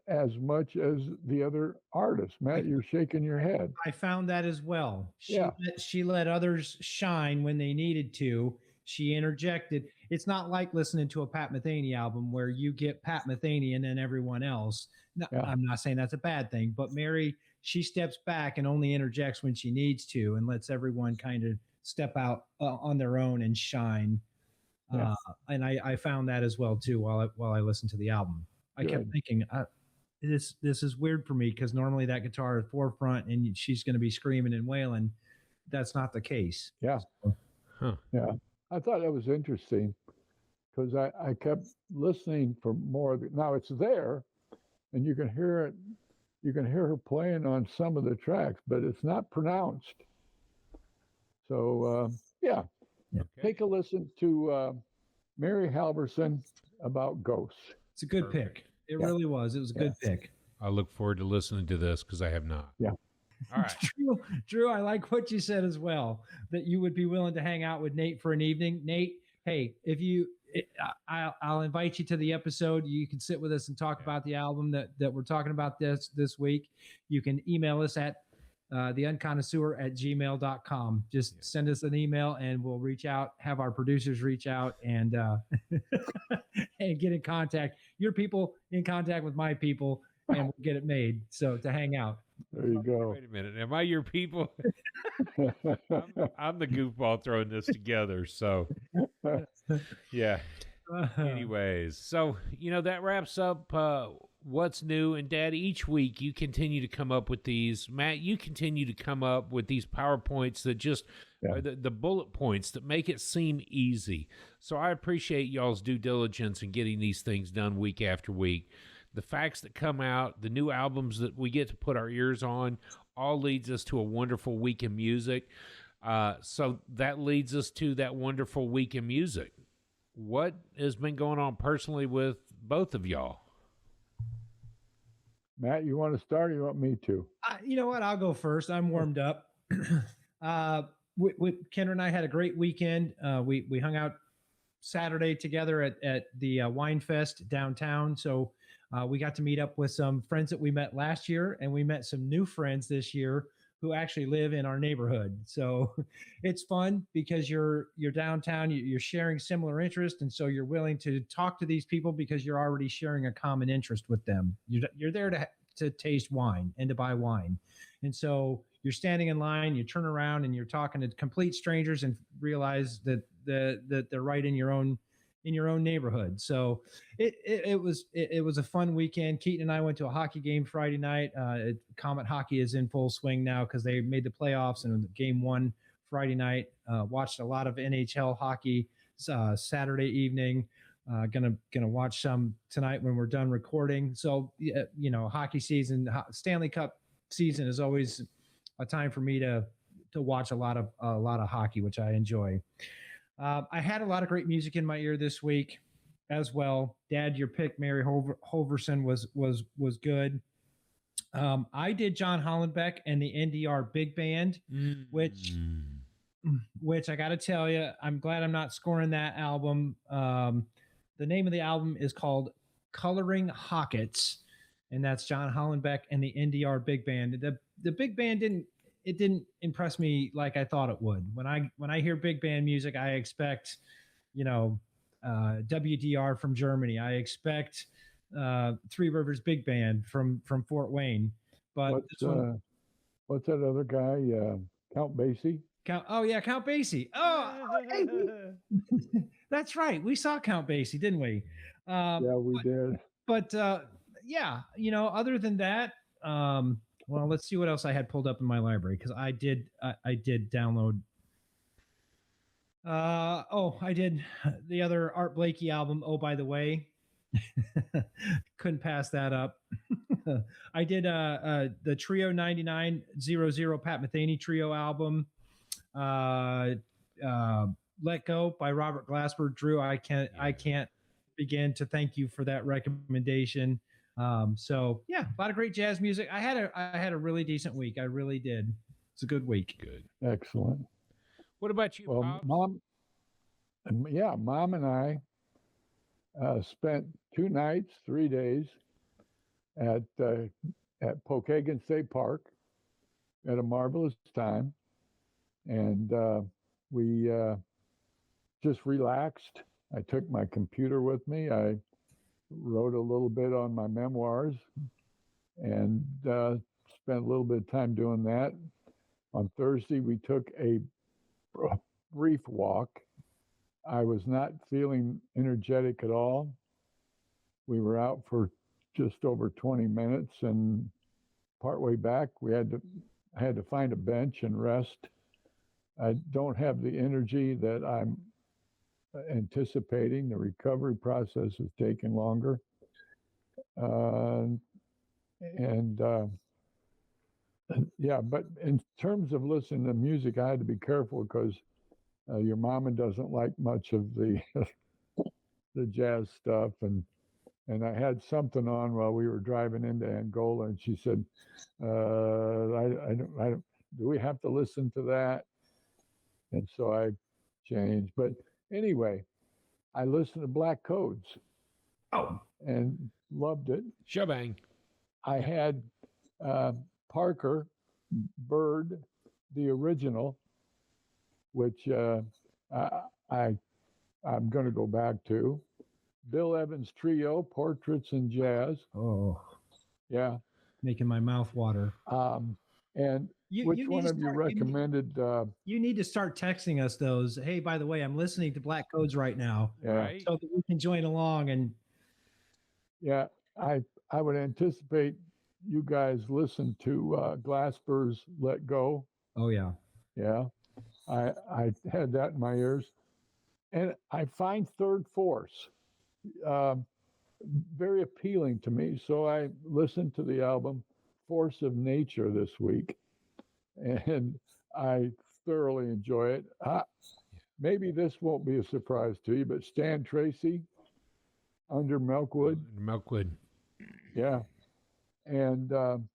as much as the other artists. Matt, you're shaking your head. I found that as well. She let others shine when they needed to. She interjected. It's not like listening to a Pat Metheny album where you get Pat Metheny and then everyone else. No, I'm not saying that's a bad thing, but Mary, she steps back and only interjects when she needs to and lets everyone kind of step out on their own and shine. And I found that as well too while I listened to the album. I kept thinking, this is weird for me because normally that guitar is forefront and she's going to be screaming and wailing. That's not the case. Yeah. Yeah. I thought that was interesting because I kept listening for more. Now it's there and you can hear it. You can hear her playing on some of the tracks, but it's not pronounced. So, take a listen to Mary Halverson about ghosts. It's a good pick. It really was. It was a good pick. I look forward to listening to this because I have not. Yeah. All right. Drew, I like what you said as well, that you would be willing to hang out with Nate for an evening. Nate, hey, I'll invite you to the episode. You can sit with us and talk about the album that we're talking about this week. You can email us at theunconnoisseur@gmail.com. Just send us an email and we'll reach out, have our producers reach out and and get in contact. Your people in contact with my people and we'll get it made. So to hang out. There you go. Wait a minute. Am I your people? I'm the goofball throwing this together. So, yeah. Anyways, so, that wraps up What's New. And Dad, each week you continue to come up with these. Matt, you continue to come up with these PowerPoints that just are the bullet points that make it seem easy. So I appreciate y'all's due diligence in getting these things done week after week. The facts that come out, the new albums that we get to put our ears on, all leads us to a wonderful week in music. So that leads us to that wonderful week in music. What has been going on personally with both of y'all? Matt, you want to start or you want me to? You know what? I'll go first. I'm warmed up. Kendra and I had a great weekend. We hung out Saturday together at the Wine Fest downtown. So We got to meet up with some friends that we met last year, and we met some new friends this year who actually live in our neighborhood. So it's fun because you're downtown, you're sharing similar interests, and so you're willing to talk to these people because you're already sharing a common interest with them. You're there to taste wine and to buy wine, and so you're standing in line, you turn around and you're talking to complete strangers and realize that they're right in your own neighborhood. So it was a fun weekend. Keaton and I went to a hockey game Friday night. Comet hockey is in full swing now because they made the playoffs, and game one Friday night. Watched a lot of NHL hockey Saturday evening. Gonna watch some tonight when we're done recording. So hockey season, Stanley Cup season is always a time for me to watch a lot of hockey, which I enjoy. I had a lot of great music in my ear this week as well. Dad, your pick, Mary Hoverson, was good. I did John Hollenbeck and the NDR Big Band, which I got to tell you, I'm glad I'm not scoring that album. The name of the album is called Coloring Hockets, and that's John Hollenbeck and the NDR Big Band. The big band didn't impress me like I thought it would. When I hear big band music, I expect, WDR from Germany. I expect Three Rivers Big Band from Fort Wayne. But what's that other guy? Count Basie. Count Basie. Hey, that's right. We saw Count Basie, didn't we? Yeah, we did. But other than that, well, let's see what else I had pulled up in my library because I did download. I did the other Art Blakey album. Oh, by the way, couldn't pass that up. I did the Trio 9900 Pat Metheny Trio album. Let Go by Robert Glasper. Drew, I can't begin to thank you for that recommendation. So yeah, a lot of great jazz music. I had a really decent week. I really did. It's a good week. Good. Excellent. What about you, well, Pops? Mom and I spent 2 nights, 3 days at Pokagon State Park. Had a marvelous time, and we just relaxed. I took my computer with me. I wrote a little bit on my memoirs and spent a little bit of time doing that. On Thursday, we took a brief walk. I was not feeling energetic at all. We were out for just over 20 minutes, and partway back, I had to find a bench and rest. I don't have the energy that I'm anticipating. The recovery process is taking longer. But in terms of listening to music, I had to be careful because your mama doesn't like much of the the jazz stuff, and I had something on while we were driving into Angola, and she said, I don't, do we have to listen to that? And so I changed. But anyway, I listened to Black Codes. Oh. And loved it. Shebang. I had Parker Bird, the original, which I'm going to go back to. Bill Evans Trio, Portraits in Jazz. Oh. Yeah. Making my mouth water. And which one of you recommended? You need to start texting us those. Hey, by the way, I'm listening to Black Codes right now, right? So that we can join along. And yeah, I would anticipate you guys listen to Glasper's "Let Go." Oh yeah, yeah. I had that in my ears, and I find Third Force very appealing to me. So I listened to the album Force of Nature this week, and I thoroughly enjoy it. Maybe this won't be a surprise to you, but Stan Tracy, Under Milkwood. Yeah. And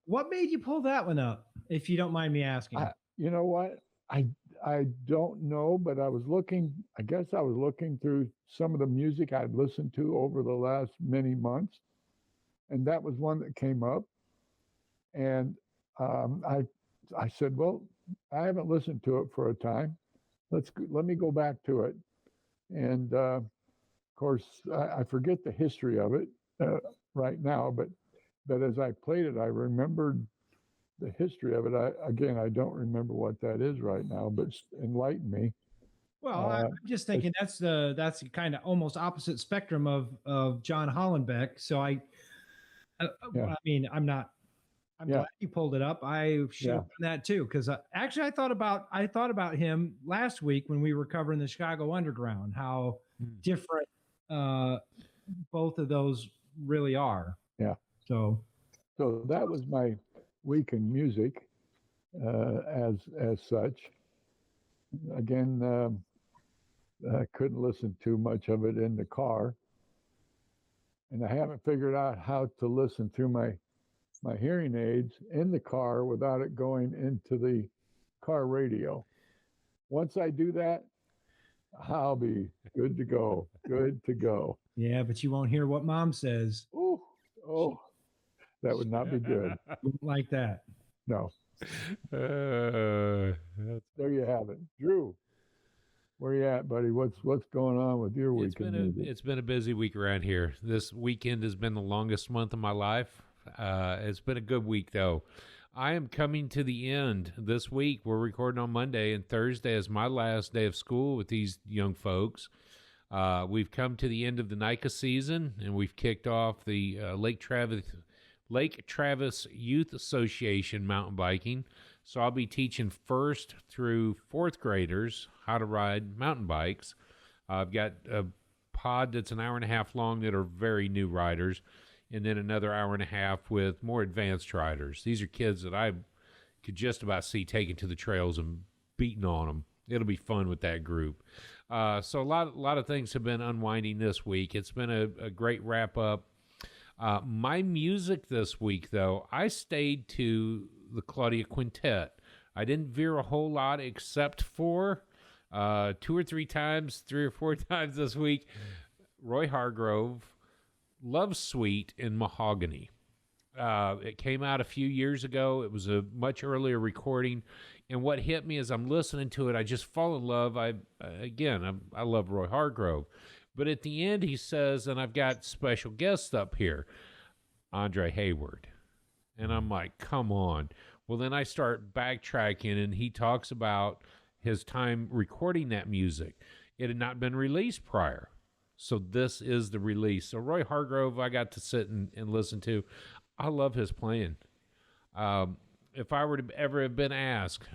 what made you pull that one up, if you don't mind me asking? You know what? I don't know, but I was looking through some of the music I'd listened to over the last many months. and that was one that came up. And I said, well, I haven't listened to it for a time. Let me go back to it. And of course, I forget the history of it right now, but as I played it, I remembered the history of it. I don't remember what that is right now, but enlighten me. Well, I'm just thinking that's the kind of almost opposite spectrum of John Hollenbeck. So I mean, I'm glad you pulled it up. I should have done that too, because actually I thought about him last week when we were covering the Chicago Underground, how different both of those really are. Yeah. So that was my week in music as such. Again, I couldn't listen to much of it in the car, and I haven't figured out how to listen through my hearing aids in the car without it going into the car radio. Once I do that, I'll be good to go. Good to go. Yeah, but you won't hear what Mom says. Oh, that would not be good. Like that. No. There you have it. Drew, where you at, buddy? What's going on with your week in music? It's been a busy week around here. This weekend has been the longest month of my life. It's been a good week, though. I am coming to the end this week. We're recording on Monday, and Thursday is my last day of school with these young folks. We've come to the end of the NICA season, and we've kicked off the Lake Travis Youth Association mountain biking. So I'll be teaching first through fourth graders how to ride mountain bikes. I've got a pod that's an hour and a half long that are very new riders, and then another hour and a half with more advanced riders. These are kids that I could just about see taken to the trails and beating on them. It'll be fun with that group. So a lot of things have been unwinding this week. It's been a great wrap up. My music this week, though, I stayed to the Claudia Quintet. I didn't veer a whole lot except for 2 or 3 or 4 times this week, Roy Hargrove, Love Suite in Mahogany. It came out a few years ago. It was a much earlier recording. And what hit me as I'm listening to it, I just fall in love. I love Roy Hargrove. But at the end, he says, and I've got special guests up here, Andre Hayward. And I'm like, come on. Well, then I start backtracking, and he talks about his time recording that music. It had not been released prior. So this is the release. So Roy Hargrove, I got to sit and listen to. I love his playing. If I were to ever have been asked,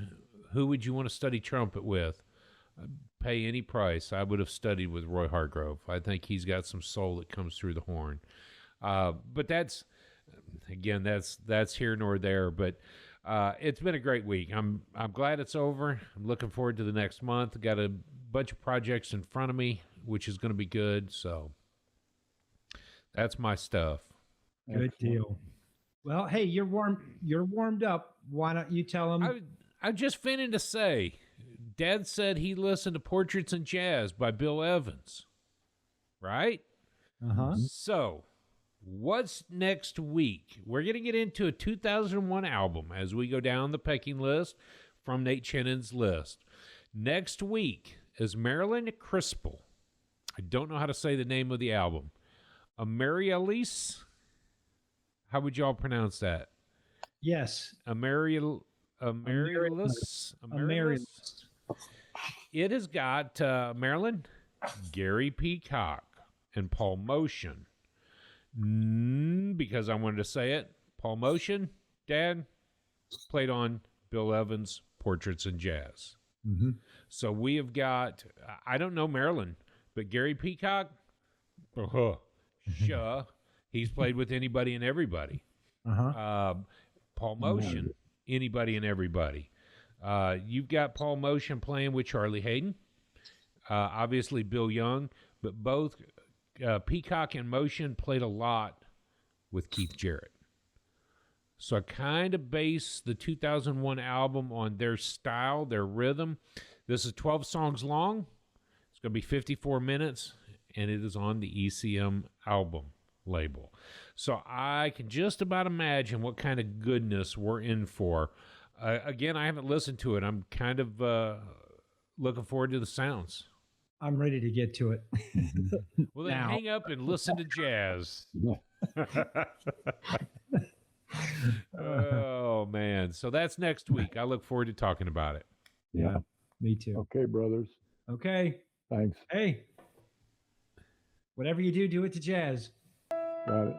who would you want to study trumpet with? Pay any price, I would have studied with Roy Hargrove. I think he's got some soul that comes through the horn. But that's here nor there. But it's been a great week. I'm glad it's over. I'm looking forward to the next month. Got a bunch of projects in front of me, which is going to be good. So that's my stuff. Good deal. Well, hey, you're warmed up. Why don't you tell them? I just finished to say, Dad said he listened to Portraits in Jazz by Bill Evans, right? Uh-huh. So what's next week? We're going to get into a 2001 album as we go down the pecking list from Nate Chinnon's list. Next week is Marilyn Crispell. I don't know how to say the name of the album. Amaryllis? How would y'all pronounce that? Yes. Amaryllis. It has got Marilyn, Gary Peacock, and Paul Motion. Because I wanted to say it, Paul Motion, Dad, played on Bill Evans' Portraits in Jazz. Mm-hmm. So we have got, I don't know Marilyn, but Gary Peacock, he's played with anybody and everybody. Uh-huh. Paul Motion, anybody and everybody. You've got Paul Motion playing with Charlie Hayden, obviously Bill Young, but both Peacock and Motion played a lot with Keith Jarrett. So I kind of base the 2001 album on their style, their rhythm. This is 12 songs long. It's going to be 54 minutes, and it is on the ECM album. label. So I can just about imagine what kind of goodness we're in for. Again, I haven't listened to it. I'm kind of looking forward to the sounds. I'm ready to get to it. Well, then Now. hang up and listen to jazz. Oh, man. So that's next week. I look forward to talking about it. Yeah, me too. Okay, brothers. Okay. Thanks. Hey, whatever you do, do it to jazz. Got it.